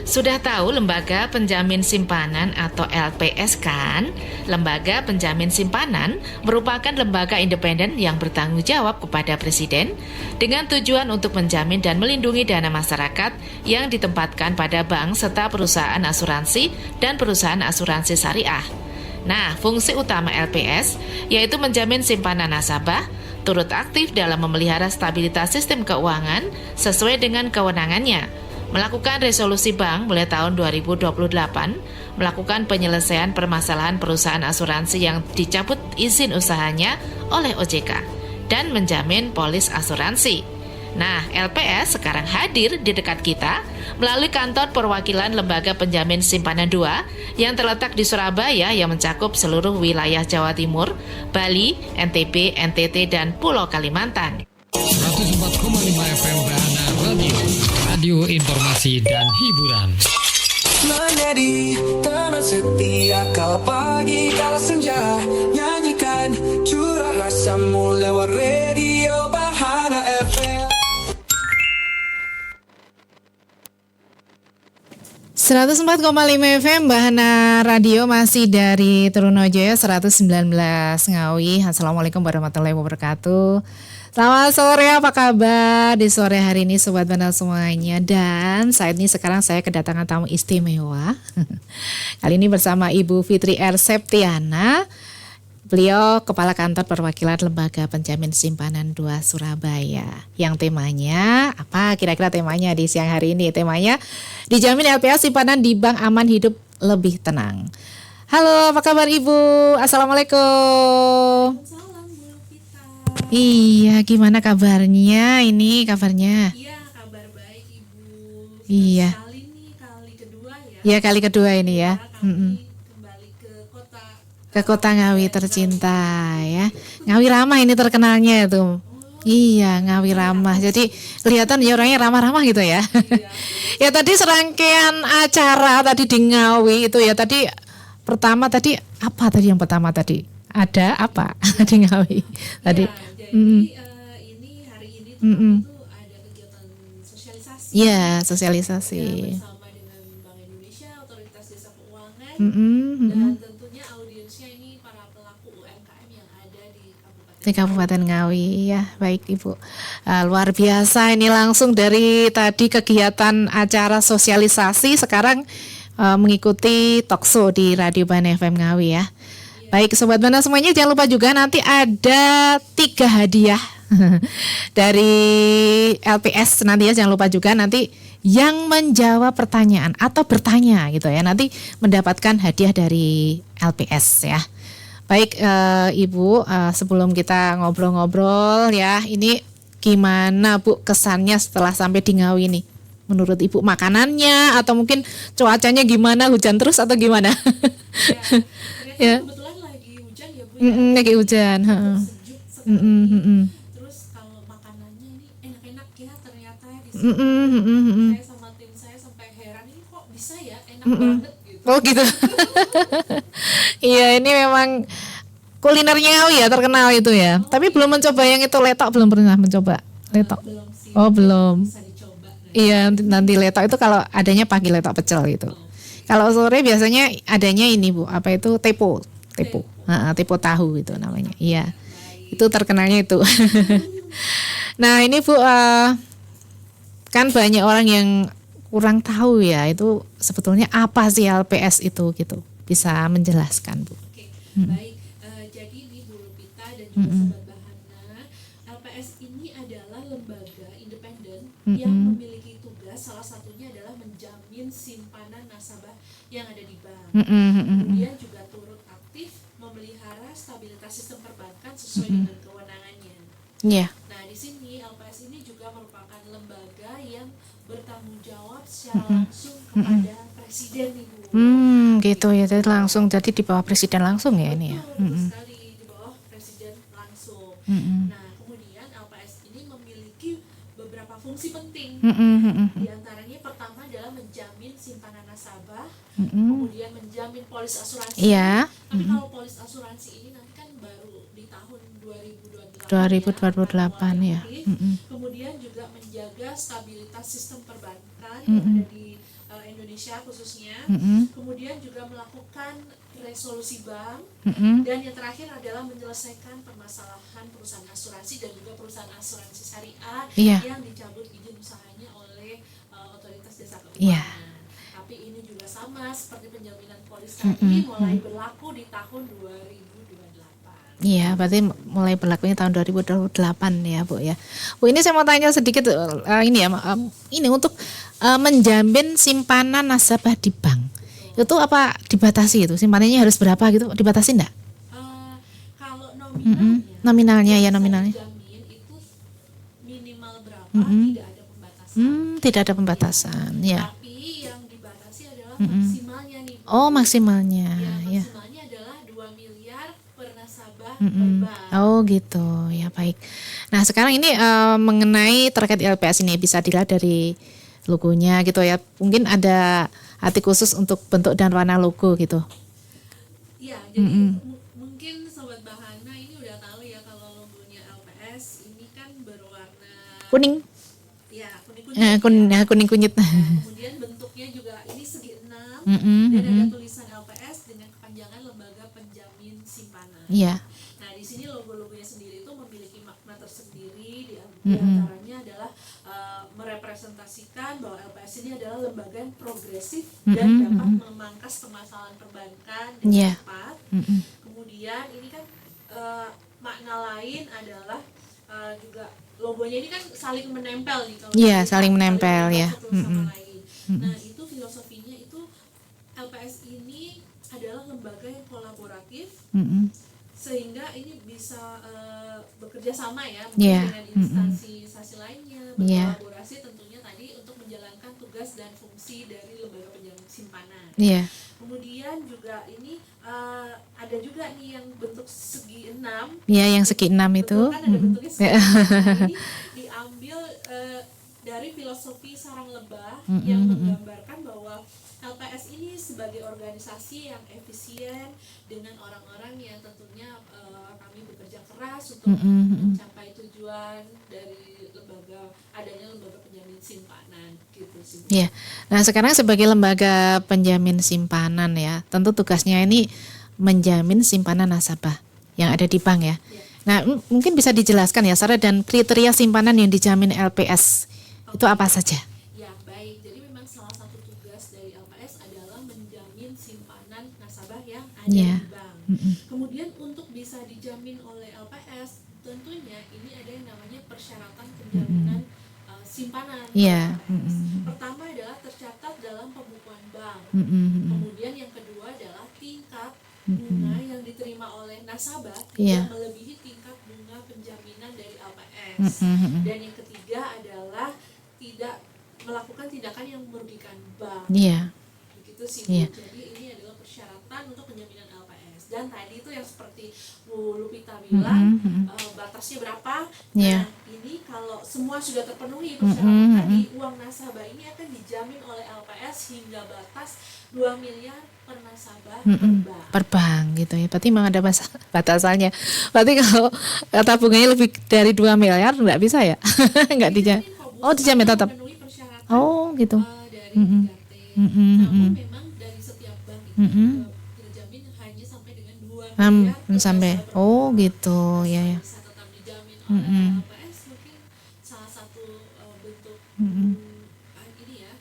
Sudah tahu Lembaga Penjamin Simpanan atau LPS kan? Lembaga Penjamin Simpanan merupakan lembaga independen yang bertanggung jawab kepada Presiden dengan tujuan untuk menjamin dan melindungi dana masyarakat yang ditempatkan pada bank serta perusahaan asuransi dan perusahaan asuransi syariah. Nah, fungsi utama LPS yaitu menjamin simpanan nasabah, turut aktif dalam memelihara stabilitas sistem keuangan sesuai dengan kewenangannya, melakukan resolusi bank mulai tahun 2028, melakukan penyelesaian permasalahan perusahaan asuransi yang dicabut izin usahanya oleh OJK, dan menjamin polis asuransi. Nah, LPS sekarang hadir di dekat kita melalui kantor perwakilan Lembaga Penjamin Simpanan 2 yang terletak di Surabaya yang mencakup seluruh wilayah Jawa Timur, Bali, NTB, NTT, dan Pulau Kalimantan. 104,5 FM Bahana Radio, radio informasi dan hiburan. Menjadi teman setia kala pagi kala senja, nyanyikan curah rasamu lewat radio Bahana FM. 104,5 FM Bahana Radio, masih dari Trunojoyo 119 Ngawi. Assalamualaikum warahmatullahi wabarakatuh. Selamat sore, apa kabar di sore hari ini Sobat Bahana semuanya. Dan saat ini sekarang saya kedatangan tamu istimewa. Kali ini bersama Ibu Fitri R. Septiana. Beliau Kepala Kantor Perwakilan Lembaga Penjamin Simpanan 2 Surabaya. Yang temanya, apa kira-kira temanya di siang hari ini? Temanya, dijamin LPS simpanan di bank aman hidup lebih tenang. Halo, apa kabar Ibu? Assalamualaikum. Iya, gimana kabarnya ini kabarnya? Iya, kabar baik Ibu. Iya. Kali ini kali kedua ya. Iya, kali kedua ini ya. Kami kembali ke Kota Ngawi tercinta ya. Ngawi ramah ini terkenalnya itu. Iya, Ngawi ramah. Jadi kelihatan ya orangnya ramah-ramah gitu ya. Ya tadi serangkaian acara tadi di Ngawi itu ya. Tadi pertama tadi apa tadi yang pertama tadi? Ada apa di Ngawi tadi? jadi ini hari ini tuh ada kegiatan sosialisasi. Iya, sosialisasi. Bersama dengan Bank Indonesia, Otoritas Jasa Keuangan, dan tentunya audiensnya ini para pelaku UMKM yang ada di Kabupaten Ngawi. Ya, baik Ibu. Luar biasa ini langsung dari tadi kegiatan acara sosialisasi sekarang mengikuti talkshow di Radio Bahana FM Ngawi ya. Baik Sobat Bahana semuanya, jangan lupa juga nanti ada 3 hadiah dari LPS nanti ya. Jangan lupa juga nanti yang menjawab pertanyaan atau bertanya gitu ya, nanti mendapatkan hadiah dari LPS ya. Baik Ibu, sebelum kita ngobrol-ngobrol ya, ini gimana Bu kesannya setelah sampai di Ngawi nih? Menurut Ibu makanannya atau mungkin cuacanya gimana, hujan terus atau gimana? Ya. kebetulan lagi hujan ya Bu. Lagi hujan. Sejuk sekali. Terus kalau makanannya ini enak-enak ya ternyata di sini. Saya sama tim saya sampai heran, ini kok bisa ya enak banget gitu. Oh gitu. Iya, ini memang kulinernya Ngawi ya, terkenal itu ya. Tapi belum mencoba yang itu letok, belum pernah mencoba letok. Belum sih. Oh belum. Bisa dicoba. Iya, nanti letok itu kalau adanya pagi letok pecel gitu. Kalau sore biasanya adanya ini Bu, apa itu tepo. Tepo tahu itu namanya. Iya. Itu terkenalnya itu. Nah, ini Bu, kan banyak orang yang kurang tahu ya, itu sebetulnya apa sih LPS itu gitu. Bisa menjelaskan Bu? Oke, baik. Jadi ini Bu Lupita dan juga Sobat Bahana, LPS ini adalah lembaga independen yang memiliki tugas, salah satunya adalah menjamin simpanan nasabah yang ada di bank. Kemudian juga turut aktif memelihara stabilitas sistem perbankan sesuai dengan kewenangannya. Iya. Nah, di sini LPS ini juga merupakan lembaga yang bertanggung jawab secara langsung kepada Presiden nih Bu. Gitu ya. Jadi langsung jadi di bawah Presiden langsung ya ini ya. Betul sekali, di bawah Presiden langsung. Nah, kemudian LPS ini memiliki beberapa fungsi penting. Di antaranya pertama adalah menjamin simpanan nasabah, kemudian menjamin polis asuransi. Iya. Tapi kalau polis asuransi ini nanti kan baru di tahun 2028. 2028 ya. Kemudian juga menjaga stabilitas sistem perbankan yang ada di Indonesia Indonesia khususnya, Mm-mm. kemudian juga melakukan resolusi bank, Mm-mm. dan yang terakhir adalah menyelesaikan permasalahan perusahaan asuransi dan juga perusahaan asuransi syariah Iya. yang dicabut izin usahanya oleh otoritas jasa keuangan. Iya. Tapi ini juga sama seperti penjaminan polis tadi, mulai berlaku di tahun 2028. Iya, berarti mulai berlakunya tahun 2028 ya, Bu ya. Bu, ini saya mau tanya sedikit ini ya, ini untuk menjamin simpanan nasabah di bank. Itu apa dibatasi itu? Simpanannya harus berapa gitu? Dibatasi enggak? Kalau nominalnya, Nominalnya ya, yang nominalnya. bisa dijamin itu minimal berapa, tidak ada pembatasan. Tidak ada pembatasan, ya. Tapi yang dibatasi adalah maksimalnya nih. Oh, maksimalnya, ya. Maksimalnya adalah 2 miliar per nasabah per Mm-mm. bank. Oh gitu, ya baik. Nah sekarang ini mengenai terkait LPS ini bisa dilihat dari logonya gitu ya. Mungkin ada arti khusus untuk bentuk dan warna logo gitu. Iya, jadi mungkin Sobat Bahana ini udah tahu ya kalau logonya LPS ini kan berwarna Kuning, ya kuning-kuning. kuning kunyit. Kemudian bentuknya juga ini segi 6 dan ada tulisan LPS dengan kepanjangan Lembaga Penjamin Simpanan. Iya. Nah, di sini logo-logonya sendiri itu memiliki makna tersendiri, di antaranya adalah merepresentasikan bahwa LPS ini adalah lembaga yang progresif dan dapat memangkas permasalahan perbankan dengan Iya. cepat. Kemudian ini kan makna lain adalah juga logonya ini kan saling menempel nih kalau Iya, kita saling menempel, ya. satu sama lain. Nah, itu filosofinya itu LPS ini adalah lembaga yang kolaboratif sehingga ini bisa bekerja sama ya Iya. dengan instansi lainnya, Iya. berkolaborasi tentunya tadi untuk menjalankan tugas dan fungsi dari lembaga penjamin simpanan. Iya. Kemudian juga ini ada juga nih yang bentuk segi 6. Iya, yang segi 6 itu. Betul kan ada bentuknya segi 6. Nah, ini diambil dari filosofi sarang lebah yang menggambarkan bahwa LPS ini sebagai organisasi yang efisien dengan orang-orang yang tentunya kami bekerja keras untuk mencapai tujuan dari adanya lembaga penjamin simpanan gitu sih. Iya. Nah, sekarang sebagai lembaga penjamin simpanan ya, tentu tugasnya ini menjamin simpanan nasabah yang ada di bank ya. Nah, mungkin bisa dijelaskan ya syarat dan kriteria simpanan yang dijamin LPS itu apa saja? Ya, baik. Jadi memang salah satu tugas dari LPS adalah menjamin simpanan nasabah yang ada Iya. di bank. Kemudian untuk bisa dijamin oleh LPS, tentunya ini ada yang namanya persyaratan penjaminan simpanan. Iya. LPS. Pertama adalah tercatat dalam pembukuan bank. Kemudian yang kedua adalah tingkat bunga yang diterima oleh nasabah Iya. tidak melebihi tingkat bunga penjaminan dari LPS. Dan yang ketiga adalah tidak melakukan tindakan yang merugikan bank. Iya. Begitu sih. Bu. Iya. Jadi ini adalah persyaratan untuk penjaminan LPS. Dan tadi itu yang seperti Bu Lupita bilang, batasnya berapa? Iya. Nah, ini kalau semua sudah terpenuhi persyaratan tadi, uang nasabah ini akan dijamin oleh LPS hingga batas 2 miliar per nasabah per bank. Per bank gitu ya. Berarti memang ada batasannya. Berarti kalau tabungannya lebih dari 2 miliar enggak bisa ya? Enggak dijamin. Oh, dijamin tetap. Memenuhi persyaratan Oh, gitu. dari 3T. Namun memang dari setiap bank itu terjamin hanya sampai dengan 2 miliar per Sampai. nasabah per Oh, bank. gitu. Ya ya. Bisa tetap dijamin oleh LPS, mungkin salah satu bentuk ini ya,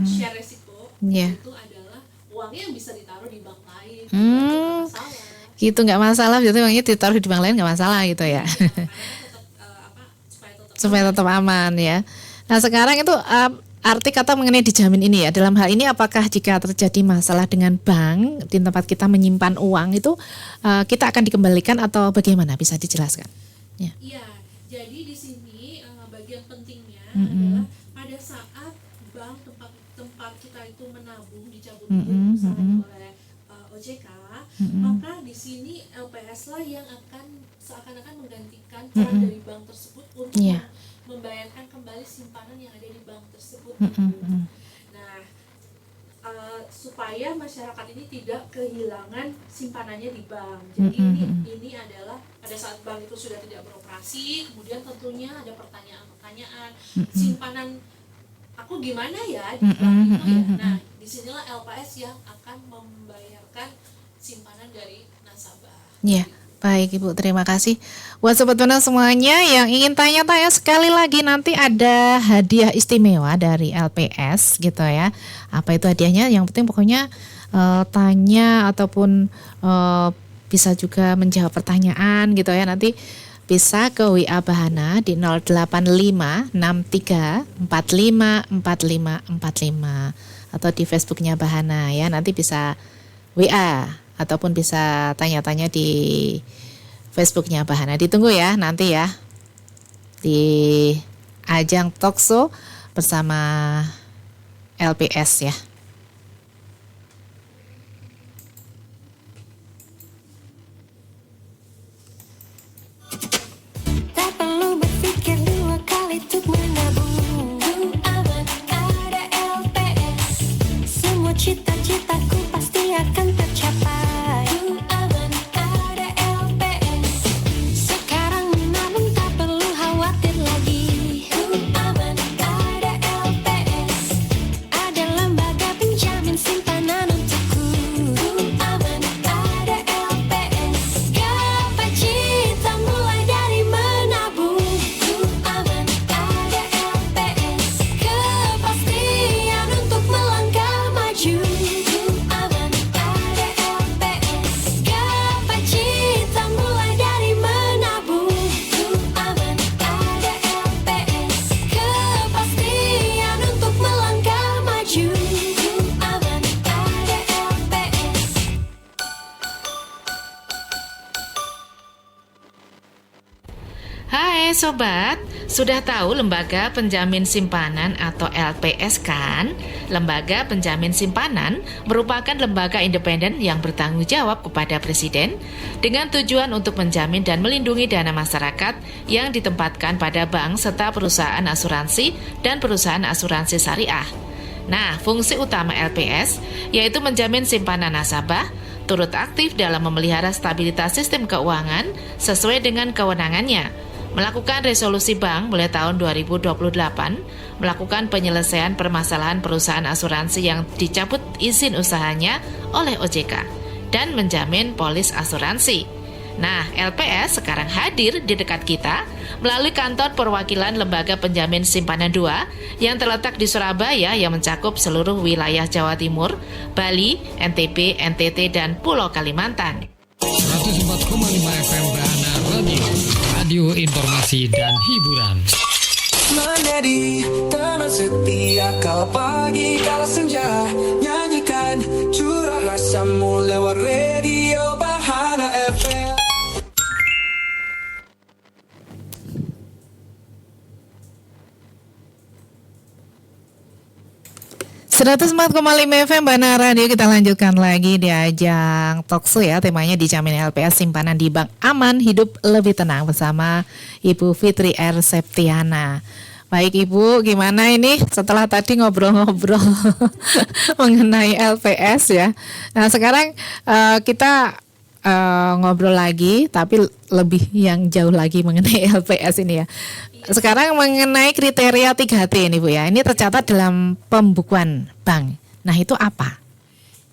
share resiko Iya. itu adalah uangnya yang bisa ditaruh di bank lain, Hmm. tidak masalah. Gitu nggak masalah. Jadi uangnya ditaruh di bank lain nggak masalah gitu ya. Karena tetap Supaya tetap aman ya. Nah sekarang itu arti kata mengenai dijamin ini ya. Dalam hal ini apakah jika terjadi masalah dengan bank di tempat kita menyimpan uang itu kita akan dikembalikan atau bagaimana, bisa dijelaskan? Ya. Iya, jadi di sini bagian pentingnya adalah pada saat bank tempat kita itu menabung dicabut izin oleh OJK, maka di sini LPS lah yang akan seakan-akan menggantikan peran dari bank tersebut untuk Iya. membayarkan kembali simpanan yang ada di bank tersebut. Nah, supaya masyarakat ini tidak kehilangan simpanannya di bank. Jadi ini adalah pada saat bank itu sudah tidak beroperasi, kemudian tentunya ada pertanyaan-pertanyaan, simpanan aku gimana ya di bank itu ya. Nah, di disinilah LPS yang akan membayarkan simpanan dari nasabah. Ya, baik Ibu, terima kasih. Buat Sobat Bana semuanya yang ingin tanya-tanya, sekali lagi nanti ada hadiah istimewa dari LPS gitu ya. Apa itu hadiahnya? Yang penting pokoknya tanya ataupun bisa juga menjawab pertanyaan gitu ya. Nanti bisa ke WA Bahana di 08563454545 atau di Facebooknya Bahana ya. Nanti bisa WA ataupun bisa tanya-tanya di Facebooknya Bahana. Ditunggu ya nanti ya di ajang talkshow bersama LPS ya. Tak perlu berpikir dua kali untuk menabung. Aman ada LPS. Semua cita-citaku pasti akan tercapai. Aman ada LPS. Sekarang menabung tak perlu khawatir lagi. Aman ada LPS. Ada lembaga penjamin simpanan untukku. Aman ada LPS. Gapai cita mulai dari menabung. Aman ada LPS. Kepastian untuk melangkah maju. Aman ada LPS. Gapai cita mulai dari menabung. Aman ada LPS. Kepastian untuk melangkah maju. Aman ada LPS. Hai Sobat, sudah tahu Lembaga Penjamin Simpanan atau LPS kan? Lembaga Penjamin Simpanan merupakan lembaga independen yang bertanggung jawab kepada Presiden dengan tujuan untuk menjamin dan melindungi dana masyarakat yang ditempatkan pada bank serta perusahaan asuransi dan perusahaan asuransi syariah. Nah, fungsi utama LPS yaitu menjamin simpanan nasabah, turut aktif dalam memelihara stabilitas sistem keuangan sesuai dengan kewenangannya, melakukan resolusi bank mulai tahun 2028, melakukan penyelesaian permasalahan perusahaan asuransi yang dicabut izin usahanya oleh OJK, dan menjamin polis asuransi. Nah, LPS sekarang hadir di dekat kita melalui kantor perwakilan Lembaga Penjamin Simpanan 2 yang terletak di Surabaya yang mencakup seluruh wilayah Jawa Timur, Bali, NTB, NTT, dan Pulau Kalimantan. 104,5 FM Bahana Radio, radio informasi dan hiburan. Menjadi teman setia kau pagi kala senja. Nyanyikan curah rasamu lewat radio Bahana FM. 104,5 FM Bahana Radio, kita lanjutkan lagi di ajang talkshow ya. Temanya dijamin LPS simpanan di Bank Aman, hidup lebih tenang bersama Ibu Fitri R. Septiana. Baik Ibu, gimana ini setelah tadi ngobrol-ngobrol mengenai LPS ya. Nah sekarang kita ngobrol lagi tapi lebih yang jauh lagi mengenai LPS ini ya. Sekarang mengenai kriteria 3T ini Bu ya. Ini tercatat dalam pembukuan bank. Nah, itu apa?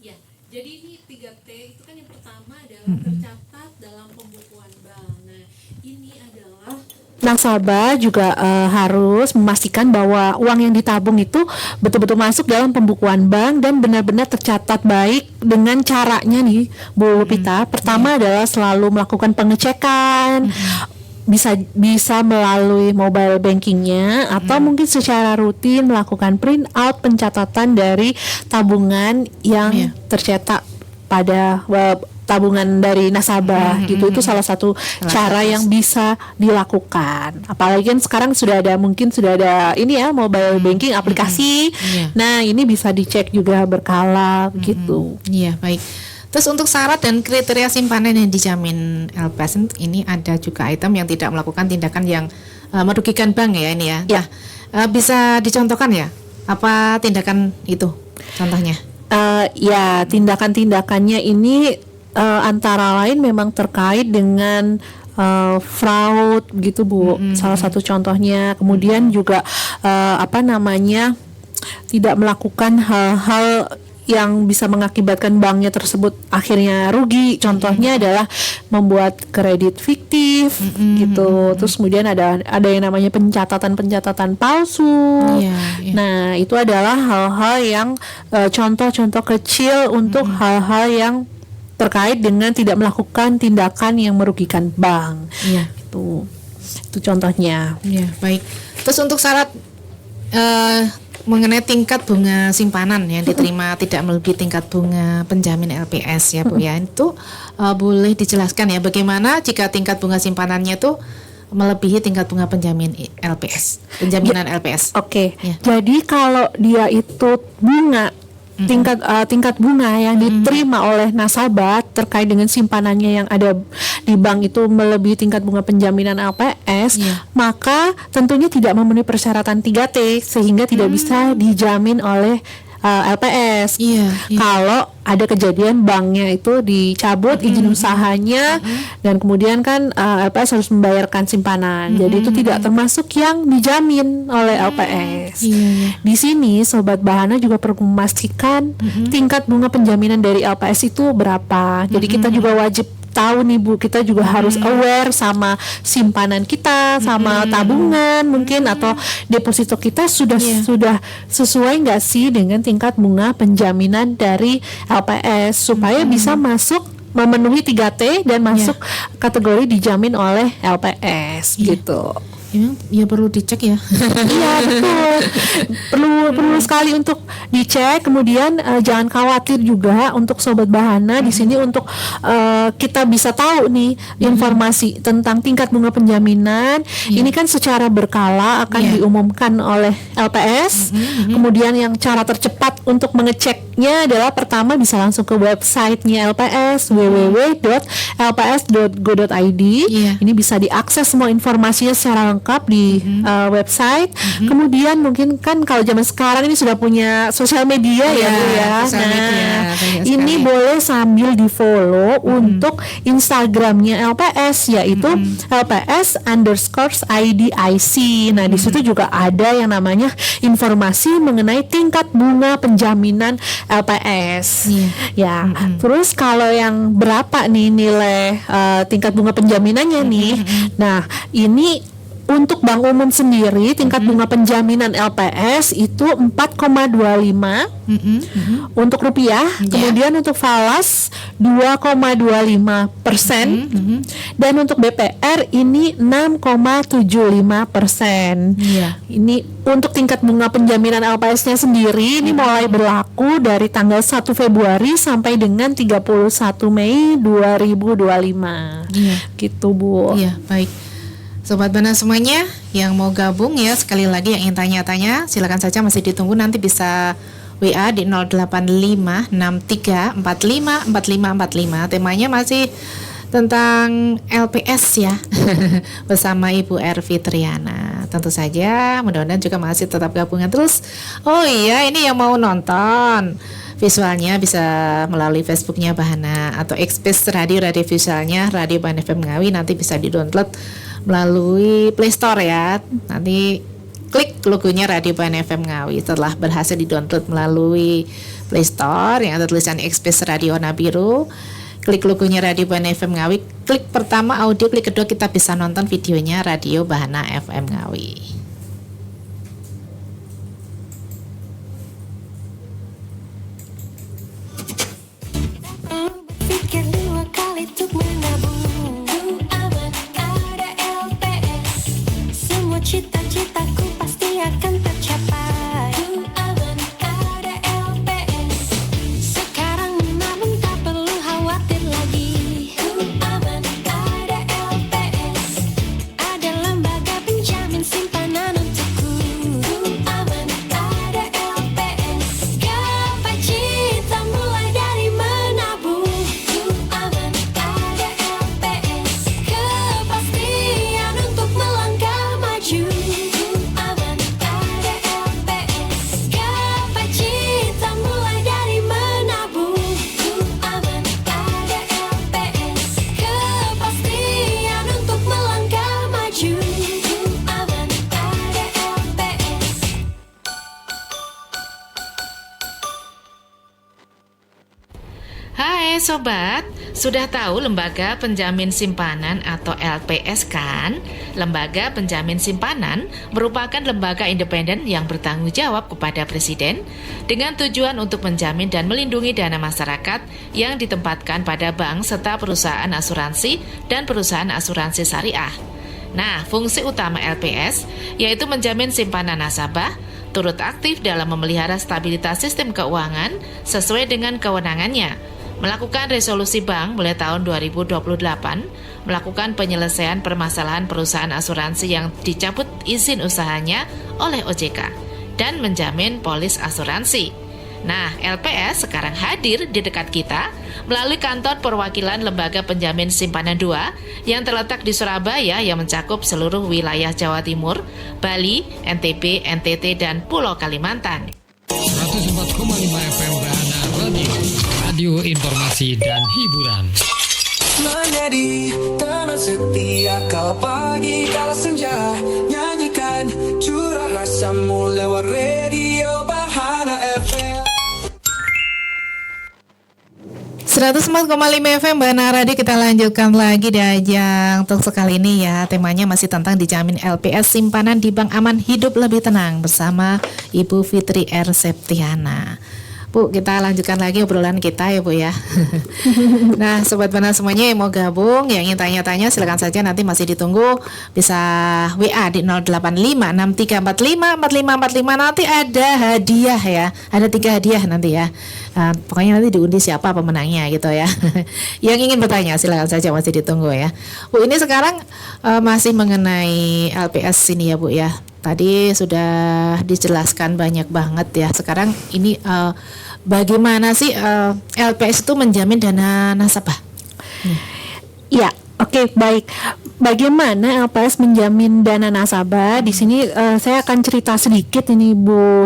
Ya, jadi ini 3T itu kan yang pertama adalah tercatat dalam pembukuan bank. Nah, ini adalah nasabah juga harus memastikan bahwa uang yang ditabung itu betul-betul masuk dalam pembukuan bank dan benar-benar tercatat baik dengan caranya nih Bu Lupita. Pertama adalah selalu melakukan pengecekan, bisa melalui mobile bankingnya atau mungkin secara rutin melakukan print out pencatatan dari tabungan yang tercetak pada tabungan dari nasabah gitu. Itu salah satu cara yang bisa dilakukan. Apalagi kan sekarang sudah ada ini ya mobile banking aplikasi. Nah, ini bisa dicek juga berkala gitu. Iya, baik. Terus untuk syarat dan kriteria simpanan yang dijamin LPS ini ada juga item yang tidak melakukan tindakan yang merugikan bank ya ini ya. Ya. Nah, bisa dicontohkan ya? Apa tindakan itu? Contohnya? Ya, tindakan-tindakannya ini antara lain memang terkait dengan fraud gitu Bu. Salah satu contohnya. Kemudian juga tidak melakukan hal-hal yang bisa mengakibatkan banknya tersebut akhirnya rugi. Contohnya adalah membuat kredit fiktif gitu. Terus kemudian ada yang namanya pencatatan palsu. Iya. Nah, itu adalah hal-hal yang contoh-contoh kecil untuk hal-hal yang terkait dengan tidak melakukan tindakan yang merugikan bank. Iya. Itu contohnya. Ya, baik. Terus untuk syarat mengenai tingkat bunga simpanan yang diterima tidak melebihi tingkat bunga penjamin LPS ya Bu ya, itu boleh dijelaskan ya bagaimana jika tingkat bunga simpanannya itu melebihi tingkat bunga penjaminan LPS. Oke. Ya. Jadi kalau dia itu bunga tingkat bunga yang diterima oleh nasabah terkait dengan simpanannya yang ada di bank itu melebihi tingkat bunga penjaminan LPS, maka tentunya tidak memenuhi persyaratan 3T sehingga tidak bisa dijamin oleh LPS. Kalau ada kejadian banknya itu dicabut izin usahanya dan kemudian kan LPS harus membayarkan simpanan. Jadi itu tidak termasuk yang dijamin oleh LPS. Di sini Sobat Bahana juga perlu memastikan tingkat bunga penjaminan dari LPS itu berapa. Jadi kita juga wajib tahu nih Bu, kita juga harus aware sama simpanan kita, sama tabungan mungkin atau deposito kita sudah sesuai nggak sih dengan tingkat bunga penjaminan dari LPS supaya bisa masuk memenuhi 3T dan masuk kategori dijamin oleh LPS gitu. Ya perlu dicek ya. Iya betul, perlu sekali untuk dicek. Kemudian jangan khawatir juga untuk Sobat Bahana di sini untuk kita bisa tahu nih informasi tentang tingkat bunga penjaminan. Ini kan secara berkala akan diumumkan oleh LPS. Kemudian yang cara tercepat untuk mengeceknya adalah pertama bisa langsung ke websitenya LPS www.lps.go.id. Ini bisa diakses semua informasinya secara lengkap di website. Kemudian mungkin kan kalau zaman sekarang ini sudah punya sosial media ya Bu ya. Ini boleh sambil di follow untuk Instagramnya LPS yaitu LPS_IDIC. Nah di situ juga ada yang namanya informasi mengenai tingkat bunga penjaminan LPS. Terus kalau yang berapa nih nilai tingkat bunga penjaminannya nih? Nah ini untuk bank umum sendiri tingkat bunga penjaminan LPS itu 4,25 untuk rupiah, kemudian untuk falas 2,25% dan untuk BPR ini 6,75%. Ini untuk tingkat bunga penjaminan LPS-nya sendiri ini mulai berlaku dari tanggal 1 Februari sampai dengan 31 Mei 2025. Gitu Bu. Iya, baik. Sobat Bahana semuanya yang mau gabung ya, sekali lagi yang ingin tanya-tanya silakan saja, masih ditunggu, nanti bisa WA di 08563454545. Temanya masih tentang LPS ya bersama Ibu Ervi Triana. Tentu saja mudah-mudahan juga masih tetap gabungan terus. Oh iya, ini yang mau nonton visualnya bisa melalui Facebooknya Bahana atau Express Radio visualnya Radio Bahana FM Ngawi, nanti bisa di-download melalui Play Store ya. Nanti klik logonya Radio Bahana FM Ngawi. Setelah berhasil di-download melalui Play Store yang ada tulisan Express Radio warna biru, klik logonya Radio Bahana FM Ngawi, klik pertama audio, klik kedua kita bisa nonton videonya Radio Bahana FM Ngawi. Pikir dua kali untuk menabung. Aman, ada LPS. Semua cita-citaku pasti akan tercapai. Aman, ada LPS. Sekarang menabung tak perlu khawatir lagi. Aman, ada LPS. Ada lembaga penjamin simpanan Hai sobat, sudah tahu Lembaga Penjamin Simpanan atau LPS kan? Lembaga Penjamin Simpanan merupakan lembaga independen yang bertanggung jawab kepada Presiden dengan tujuan untuk menjamin dan melindungi dana masyarakat yang ditempatkan pada bank serta perusahaan asuransi dan perusahaan asuransi syariah. Nah, fungsi utama LPS yaitu menjamin simpanan nasabah, turut aktif dalam memelihara stabilitas sistem keuangan sesuai dengan kewenangannya, melakukan resolusi bank mulai tahun 2028, melakukan penyelesaian permasalahan perusahaan asuransi yang dicabut izin usahanya oleh OJK, dan menjamin polis asuransi. Nah, LPS sekarang hadir di dekat kita melalui kantor perwakilan Lembaga Penjamin Simpanan 2 yang terletak di Surabaya yang mencakup seluruh wilayah Jawa Timur, Bali, NTB, NTT, dan Pulau Kalimantan. 104,5 FM Bahana Radio, radio informasi dan hiburan. Menjadi teman setia kau pagi kala senja, nyanyikan curah rasamu lewat radio Bahana FM. 104,5 FM Bahana Radio, kita lanjutkan lagi di ajang talk sekali ini ya. Temanya masih tentang dijamin LPS simpanan di Bank Aman Hidup Lebih Tenang bersama Ibu Fitri R. Septiana. Bu, kita lanjutkan lagi obrolan kita ya Bu ya. Nah, Sobat Bahana semuanya yang mau gabung, yang ingin tanya-tanya silakan saja, nanti masih ditunggu. Bisa WA di 08563454545. Nanti ada hadiah ya, ada 3 hadiah nanti ya. Pokoknya nanti diundi siapa pemenangnya gitu ya. Yang ingin bertanya silakan saja, masih ditunggu ya. Bu, ini sekarang masih mengenai LPS ini ya Bu ya. Tadi sudah dijelaskan banyak banget ya. Sekarang ini bagaimana sih LPS itu menjamin dana nasabah? Ya, oke, baik. Bagaimana LPS menjamin dana nasabah? Di sini saya akan cerita sedikit ini Bu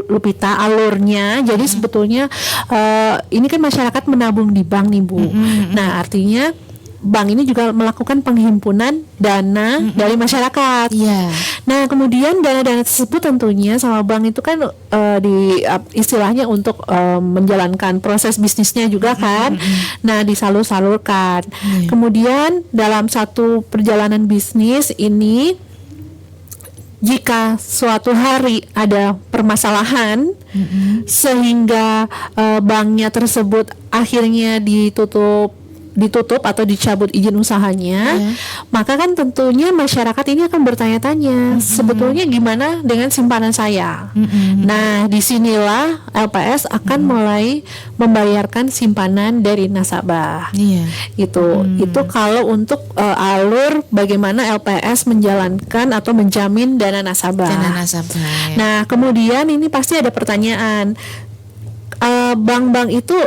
Lupita alurnya. Jadi sebetulnya ini kan masyarakat menabung di bank nih Bu. Nah, artinya bank ini juga melakukan penghimpunan dana dari masyarakat. Iya. Nah, kemudian dana-dana tersebut tentunya sama bank itu kan istilahnya untuk menjalankan proses bisnisnya juga kan. Nah, disalur-salurkan. Kemudian dalam satu perjalanan bisnis ini, jika suatu hari ada permasalahan sehingga banknya tersebut akhirnya ditutup atau dicabut izin usahanya, maka kan tentunya masyarakat ini akan bertanya-tanya, sebetulnya gimana dengan simpanan saya? Nah, disinilah LPS akan mulai membayarkan simpanan dari nasabah. Itu kalau untuk alur bagaimana LPS menjalankan atau menjamin dana nasabah. Ya. Nah, kemudian ini pasti ada pertanyaan, bank-bank itu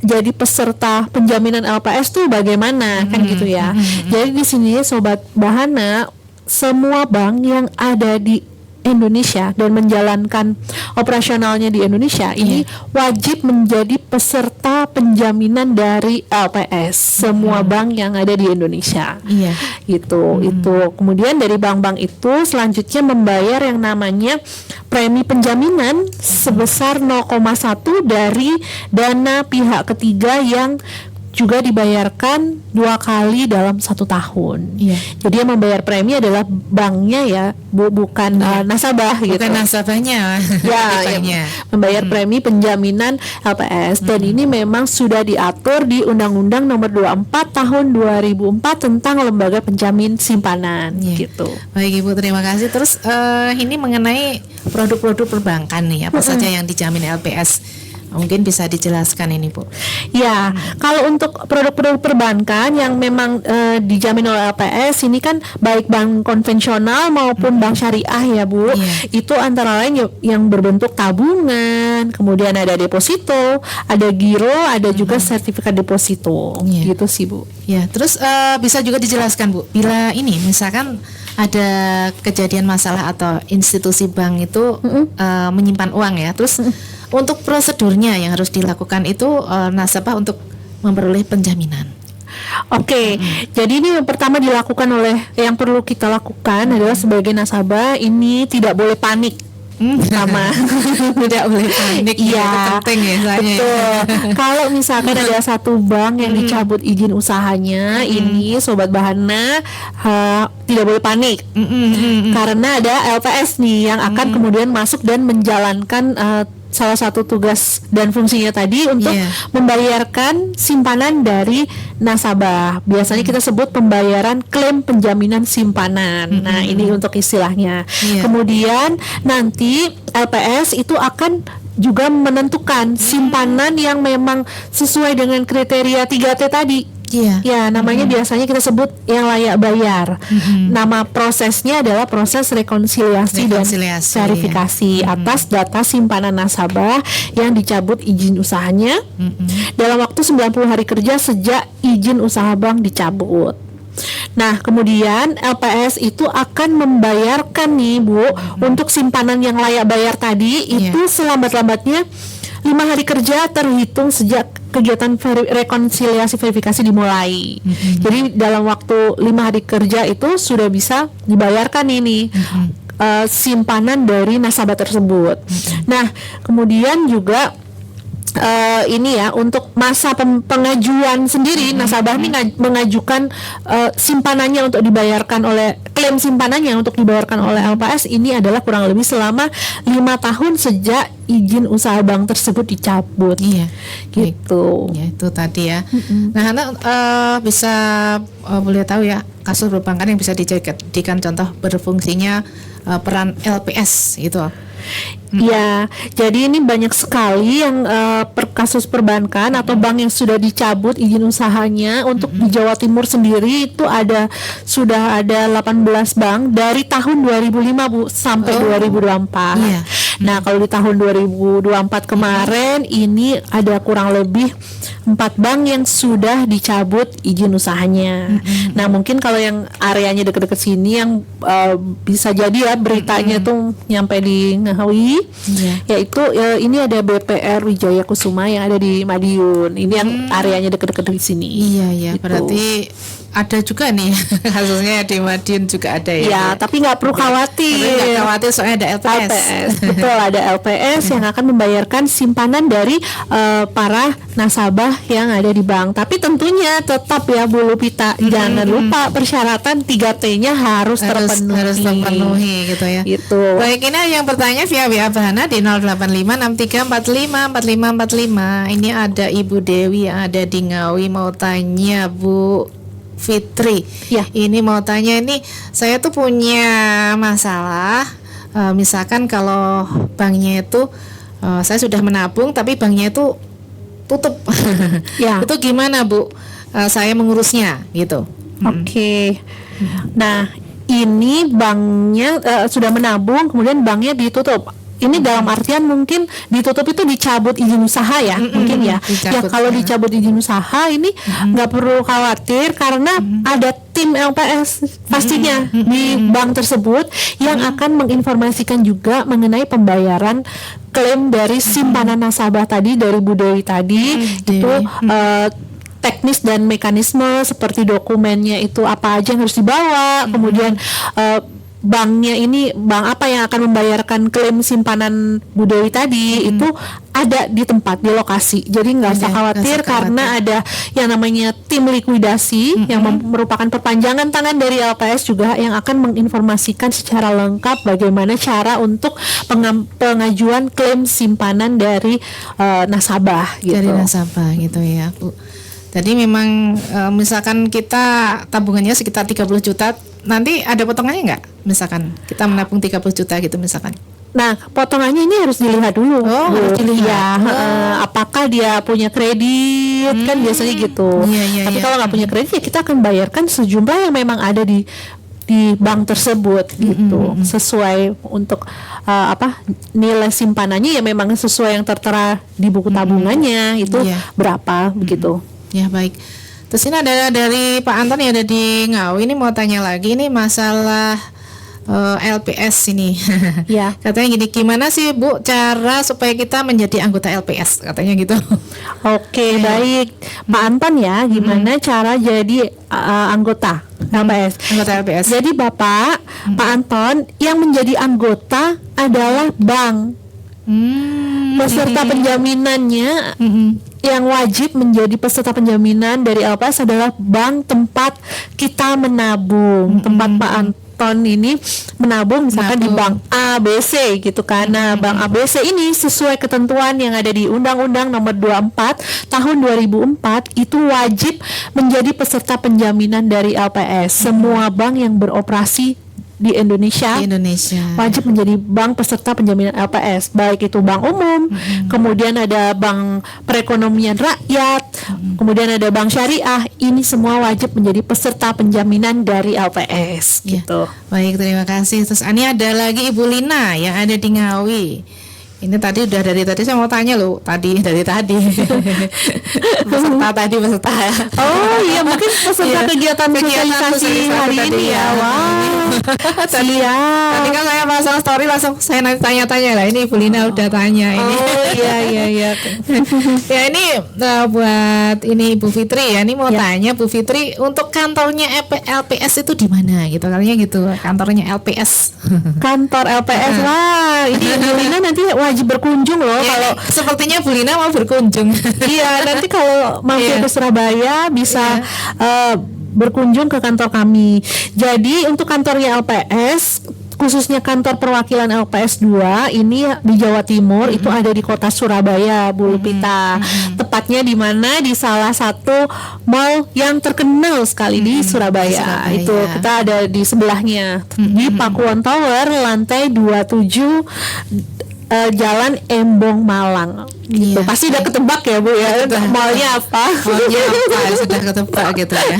jadi peserta penjaminan LPS tuh bagaimana kan gitu ya. Jadi di sini Sobat Bahana, semua bank yang ada di Indonesia dan menjalankan operasionalnya di Indonesia ini wajib menjadi peserta penjaminan dari LPS. Semua bank yang ada di Indonesia. Itu kemudian dari bank-bank itu selanjutnya membayar yang namanya premi penjaminan sebesar 0,1 dari dana pihak ketiga yang juga dibayarkan 2 kali dalam 1 tahun. Jadi yang membayar premi adalah banknya ya, bukan nasabah gitu. Bukan nasabahnya. Membayar premi penjaminan LPS. Dan ini memang sudah diatur di Undang-Undang Nomor 24 Tahun 2004 tentang Lembaga Penjamin Simpanan gitu. Baik Ibu, terima kasih. Terus ini mengenai produk-produk perbankan nih, apa saja yang dijamin LPS? Mungkin bisa dijelaskan ini Bu. Ya, kalau untuk produk-produk perbankan yang memang dijamin oleh LPS ini kan baik bank konvensional maupun bank syariah ya Bu. Itu antara lain yang berbentuk tabungan, kemudian ada deposito, ada giro, ada juga sertifikat deposito. Gitu sih Bu. Ya, terus bisa juga dijelaskan Bu, bila ini misalkan ada kejadian masalah atau institusi bank itu menyimpan uang ya, terus untuk prosedurnya yang harus dilakukan itu nasabah untuk memperoleh penjaminan. Oke, jadi ini yang pertama dilakukan oleh yang perlu kita lakukan adalah sebagai nasabah ini tidak boleh panik. Sama. Tidak boleh panik. Iya, itu penting ya soalnya. betul. Kalau misalkan ada satu bank yang dicabut izin usahanya, ini Sobat Bahana tidak boleh panik. Karena ada LPS nih yang akan kemudian masuk dan menjalankan salah satu tugas dan fungsinya tadi untuk membayarkan simpanan dari nasabah. Biasanya kita sebut pembayaran klaim penjaminan simpanan. Nah, ini untuk istilahnya. Kemudian nanti LPS itu akan juga menentukan simpanan yang memang sesuai dengan kriteria 3T tadi. Ya, namanya biasanya kita sebut yang layak bayar. Nama prosesnya adalah proses rekonsiliasi dan verifikasi atas data simpanan nasabah yang dicabut izin usahanya dalam waktu 90 hari kerja sejak izin usaha bank dicabut. Nah, kemudian LPS itu akan membayarkan nih Bu untuk simpanan yang layak bayar tadi itu selambat-lambatnya 5 hari kerja terhitung sejak kegiatan rekonsiliasi verifikasi dimulai. Jadi dalam waktu 5 hari kerja itu sudah bisa dibayarkan ini simpanan dari nasabah tersebut. Nah, kemudian juga ini ya untuk masa pengajuan sendiri nasabah ini mengajukan simpanannya untuk dibayarkan oleh klaim simpanannya untuk dibayarkan oleh LPS ini adalah kurang lebih selama 5 tahun sejak izin usaha bank tersebut dicabut. Gitu. Ya, itu tadi ya. Nah, Anak bisa boleh tahu ya kasus perbankan yang bisa dijadikan contoh berfungsinya peran LPS gitu. Ya, jadi ini banyak sekali yang kasus perbankan atau bank yang sudah dicabut izin usahanya. Untuk di Jawa Timur sendiri itu sudah ada 18 bank dari tahun 2005 Bu sampai 2024. Nah, kalau di tahun 2024 kemarin ini ada kurang lebih 4 bank yang sudah dicabut izin usahanya. Nah, mungkin kalau yang areanya dekat-dekat sini yang bisa jadi ya beritanya tuh nyampe di Ngawi, yaitu ini ada BPR Wijaya Kusuma yang ada di Madiun. Ini yang areanya dekat-dekat di sini. Iya, gitu. Berarti ada juga nih kasusnya di Madiun juga ada ya. Ya, tapi nggak perlu khawatir. Nggak khawatir soalnya ada LPS. Betul, ada LPS yang akan membayarkan simpanan dari para nasabah yang ada di bank. Tapi tentunya tetap ya Bu Lupita, jangan lupa persyaratan 3T-nya harus terpenuhi gitu ya. Gitu. Baik, ini yang bertanya via WA Bahana di 08563454545. Ini ada Ibu Dewi yang ada di Ngawi mau tanya Bu Fitri. Ini mau tanya, ini saya tuh punya masalah, misalkan kalau banknya itu saya sudah menabung tapi banknya itu tutup. Itu gimana Bu? Saya mengurusnya gitu. Oke. Nah, ini banknya sudah menabung kemudian banknya ditutup. Ini dalam artian mungkin ditutup itu dicabut izin usaha ya, mungkin ya. Ya kalau dicabut izin usaha ini nggak perlu khawatir karena ada tim LPS pastinya di bank tersebut yang akan menginformasikan juga mengenai pembayaran klaim dari simpanan nasabah tadi dari Bu Dewi tadi itu teknis dan mekanisme seperti dokumennya itu apa aja yang harus dibawa, kemudian banknya ini bank apa yang akan membayarkan klaim simpanan Bu Dewi tadi itu ada di tempat, di lokasi. Jadi nggak usah khawatir karena ada yang namanya tim likuidasi yang merupakan perpanjangan tangan dari LPS juga yang akan menginformasikan secara lengkap bagaimana cara untuk pengajuan klaim simpanan dari nasabah gitu. Dari nasabah gitu ya Bu. Jadi memang misalkan kita tabungannya sekitar 30 juta, nanti ada potongannya nggak? Misalkan kita menabung 30 juta gitu misalkan. Nah, potongannya ini harus dilihat dulu. Harus dilihat. Apakah dia punya kredit, kan biasanya gitu. Tapi kalau nggak punya kredit ya kita akan bayarkan sejumlah yang memang ada di bank tersebut gitu. Sesuai untuk nilai simpanannya ya memang sesuai yang tertera di buku tabungannya itu berapa begitu. Ya, baik. Terus ini ada dari Pak Anton yang ada di Ngawi, ini mau tanya lagi, ini masalah LPS ini. Ya. Katanya gini, gimana sih Bu cara supaya kita menjadi anggota LPS? Katanya gitu. Oke, baik. Pak Anton ya, gimana cara jadi anggota LPS? Anggota LPS. Jadi Bapak, Pak Anton, yang menjadi anggota adalah bank. Peserta penjaminannya yang wajib menjadi peserta penjaminan dari LPS adalah bank tempat kita menabung. Tempat Pak Anton ini menabung misalkan di bank ABC gitu kan. Nah, bank ABC ini sesuai ketentuan yang ada di Undang-Undang Nomor 24 Tahun 2004 itu wajib menjadi peserta penjaminan dari LPS. Semua bank yang beroperasi di Indonesia wajib menjadi bank peserta penjaminan LPS, baik itu bank umum, kemudian ada bank perekonomian rakyat, kemudian ada bank syariah. Ini semua wajib menjadi peserta penjaminan dari LPS gitu. Baik, terima kasih. Terus ini ada lagi Ibu Lina yang ada di Ngawi. Ini tadi udah dari tadi saya mau tanya loh, dari tadi. peserta. Oh iya, mungkin peserta kegiatan sosialisasi hari ini ya. Wow. Tadi kan saya pasang story langsung saya tanya-tanya lah. Ini Ibu Lina udah tanya ini. Oh iya. Ya ini buat ini Ibu Fitri ya. Ini mau tanya Bu Fitri, untuk kantornya LPS itu di mana gitu? Katanya gitu, kantornya LPS. Kantor LPS lah. Ini Bu Lina nanti wajib berkunjung loh. Ya, kalau sepertinya Bu Lina mau berkunjung. Iya, nanti kalau mampir ke Surabaya bisa berkunjung ke kantor kami. Jadi untuk kantornya LPS, khususnya kantor perwakilan LPS 2 ini di Jawa Timur, itu ada di kota Surabaya, Bu Lupita. Tepatnya di mana? Di salah satu mall yang terkenal sekali di Surabaya. Itu kita ada di sebelahnya, di Pakuwon Tower lantai 27, Jalan Embong Malang. Gitu. Pasti udah ketebak ya Bu ya, mallnya apa? Sudah ketebak gitu ya.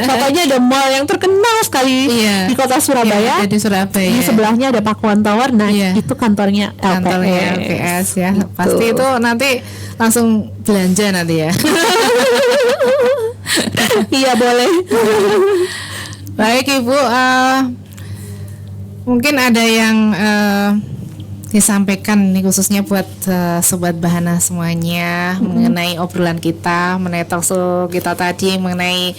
Pokoknya ada mall yang terkenal sekali di kota Surabaya. Di Surabaya. Di sebelahnya ada Pakuwon Tower. Nah, itu kantornya LPS ya. Gitu. Pasti itu nanti langsung belanja nanti ya. Iya, boleh. Baik Ibu, mungkin ada yang disampaikan nih khususnya buat Sobat Bahana semuanya mengenai obrolan kita, mengenai talkshow kita tadi mengenai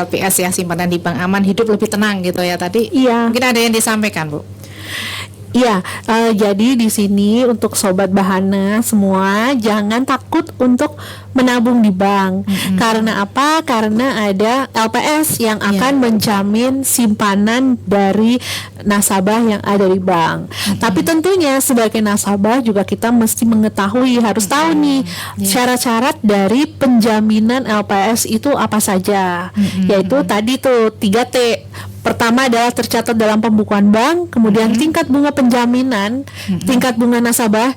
LPS ya, simpanan di Bank Aman Hidup Lebih Tenang gitu ya tadi. Iya. Mungkin ada yang disampaikan Bu. Iya, jadi di sini untuk Sobat Bahana semua jangan takut untuk menabung di bank. Karena apa? Karena ada LPS yang akan menjamin simpanan dari nasabah yang ada di bank. Tapi tentunya sebagai nasabah juga kita mesti mengetahui, harus tahu nih syarat-syarat dari penjaminan LPS itu apa saja. Yaitu tadi tuh 3T. Pertama adalah tercatat dalam pembukuan bank, kemudian tingkat bunga penjaminan, tingkat bunga nasabah,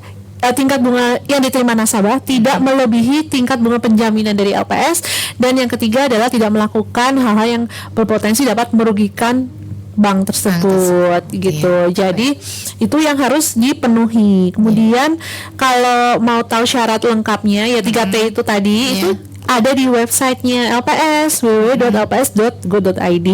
tingkat bunga yang diterima nasabah tidak melebihi tingkat bunga penjaminan dari LPS, dan yang ketiga adalah tidak melakukan hal-hal yang berpotensi dapat merugikan bank tersebut gitu. Jadi itu yang harus dipenuhi. Kemudian kalau mau tahu syarat lengkapnya ya 3T itu tadi itu ada di websitenya LPS, www.lps.go.id,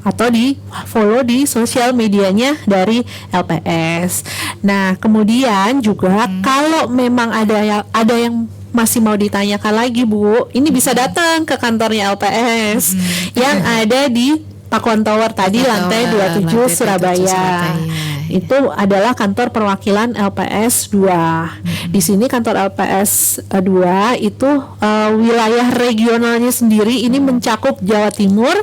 atau di follow di sosial medianya dari LPS. Nah, kemudian juga kalau memang ada yang masih mau ditanyakan lagi Bu, ini bisa datang ke kantornya LPS yang ada di Pakuwon Tower tadi, lantai 27 Surabaya. Itu adalah kantor perwakilan LPS 2. Di sini kantor LPS 2 itu wilayah regionalnya sendiri ini mencakup Jawa Timur,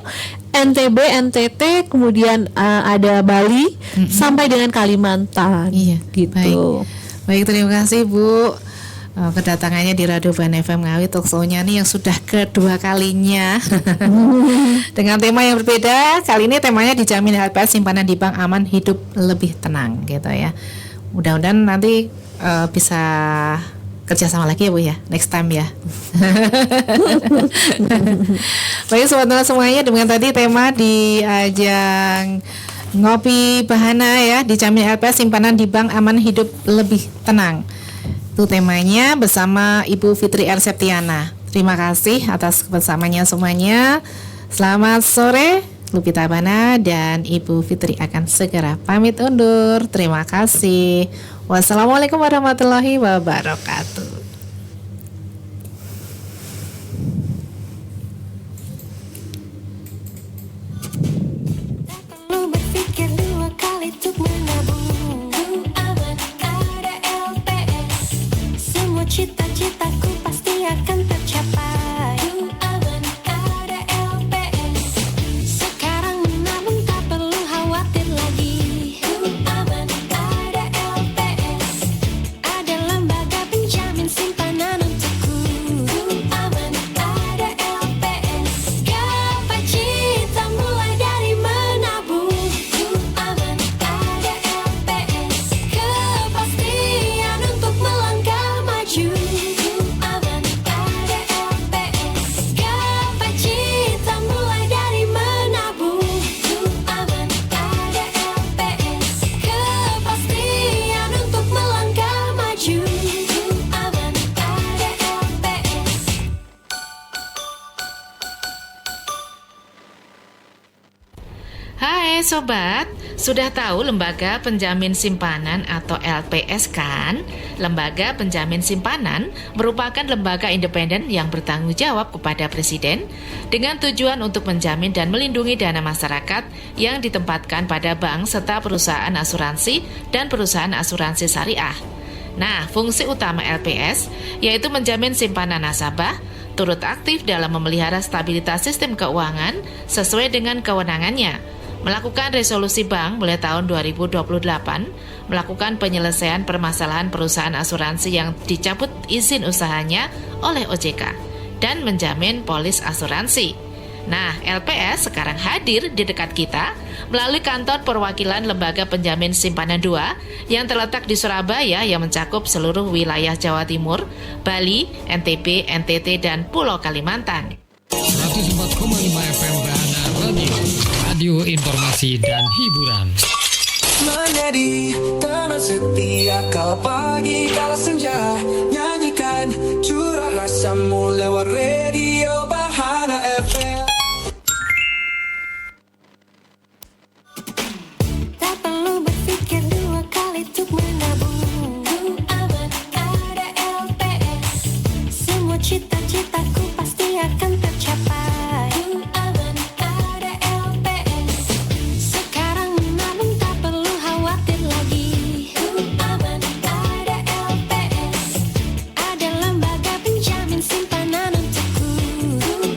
NTB, NTT, kemudian ada Bali sampai dengan Kalimantan. Gitu. Baik, terima kasih Bu. Kedatangannya di Radio Bahana FM Ngawi, talkshow-nya nih yang sudah kedua kalinya dengan tema yang berbeda. Kali ini temanya dijamin LPS, simpanan di Bank Aman Hidup Lebih Tenang gitu ya. Mudah-mudahan nanti bisa kerjasama lagi ya Bu ya, next time ya. Baik Sobat Bahana semuanya, dengan tadi tema di ajang Ngopi Bahana ya, dijamin LPS, simpanan di Bank Aman Hidup Lebih Tenang. Itu temanya bersama Ibu Fitri R. Septiana. Terima kasih atas kebersamaannya semuanya. Selamat sore. Lupita Bana dan Ibu Fitri akan segera pamit undur. Terima kasih. Wassalamualaikum warahmatullahi wabarakatuh. Perlu berpikir dua kali untuk menabung. Aman ada LPS. Semua cita-citaku pasti akan tercapai. Aman ada LPS. Sekarang menabung tak perlu khawatir lagi. Aman ada LPS. Ada lembaga penjamin simpanan untukku. Aman ada LPS. Gapai cita mulai dari menabung. Aman ada LPS. Kepastian untuk melangkah maju. Aman ada LPS. Gapai cita mulai dari menabung. Aman ada LPS. Kepastian untuk melangkah maju. Aman ada LPS. Hai sobat, sudah tahu Lembaga Penjamin Simpanan atau LPS kan? Lembaga Penjamin Simpanan merupakan lembaga independen yang bertanggung jawab kepada Presiden dengan tujuan untuk menjamin dan melindungi dana masyarakat yang ditempatkan pada bank serta perusahaan asuransi dan perusahaan asuransi syariah. Nah, fungsi utama LPS yaitu menjamin simpanan nasabah, turut aktif dalam memelihara stabilitas sistem keuangan sesuai dengan kewenangannya, melakukan resolusi bank mulai tahun 2028, melakukan penyelesaian permasalahan perusahaan asuransi yang dicabut izin usahanya oleh OJK, dan menjamin polis asuransi. Nah, LPS sekarang hadir di dekat kita melalui kantor perwakilan Lembaga Penjamin Simpanan 2 yang terletak di Surabaya yang mencakup seluruh wilayah Jawa Timur, Bali, NTB, NTT, dan Pulau Kalimantan. 104,5 FM Bahana Radio Informasi dan Hiburan. Menjadi teman setia kala pagi kala senja. Nyanyikan curah rasamu lewat radio Bahana FM. Tak perlu berpikir dua kali untuk menabung. Aman ada LPS. Semua cita-citaku pasti akan tercapai. Aman ada LPS. Sekarang menabung tak perlu khawatir lagi. Aman ada LPS. Ada lembaga penjamin simpanan untukku.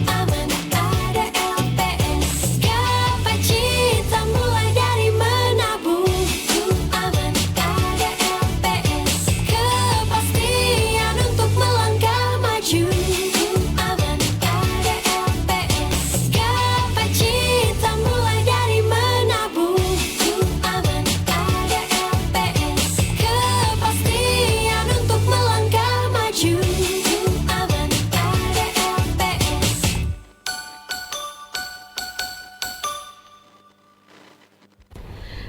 Aman ada LPS. Gapai cita mulai dari menabung. Aman ada LPS. Kepastian untuk melangkah maju. Aman ada LPS. Gapai cita mulai dari menabung. Aman ada LPS. Kepastian untuk melangkah maju. Aman ada LPS.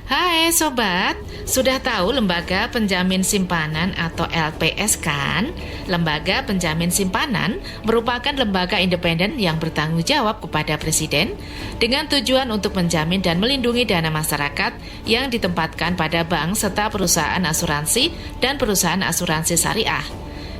Hai sobat, sudah tahu Lembaga Penjamin Simpanan atau LPS kan? Lembaga Penjamin Simpanan merupakan lembaga independen yang bertanggung jawab kepada Presiden dengan tujuan untuk menjamin dan melindungi dana masyarakat yang ditempatkan pada bank serta perusahaan asuransi dan perusahaan asuransi syariah.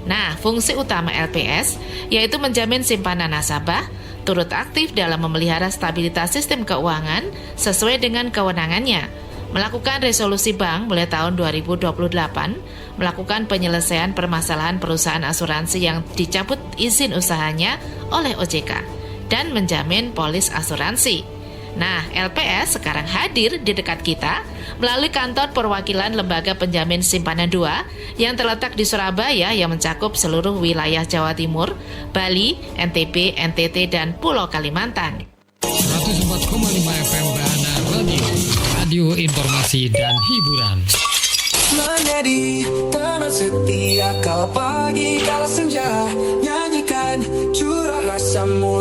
Nah, fungsi utama LPS yaitu menjamin simpanan nasabah, turut aktif dalam memelihara stabilitas sistem keuangan sesuai dengan kewenangannya, melakukan resolusi bank mulai tahun 2028, melakukan penyelesaian permasalahan perusahaan asuransi yang dicabut izin usahanya oleh OJK, dan menjamin polis asuransi. Nah, LPS sekarang hadir di dekat kita melalui kantor perwakilan Lembaga Penjamin Simpanan 2 yang terletak di Surabaya yang mencakup seluruh wilayah Jawa Timur, Bali, NTB, NTT, dan Pulau Kalimantan. 104,5 FM Bahana Radio Informasi dan Hiburan. Menjadi teman setia kala pagi kala senja. Nyanyikan curah rasamu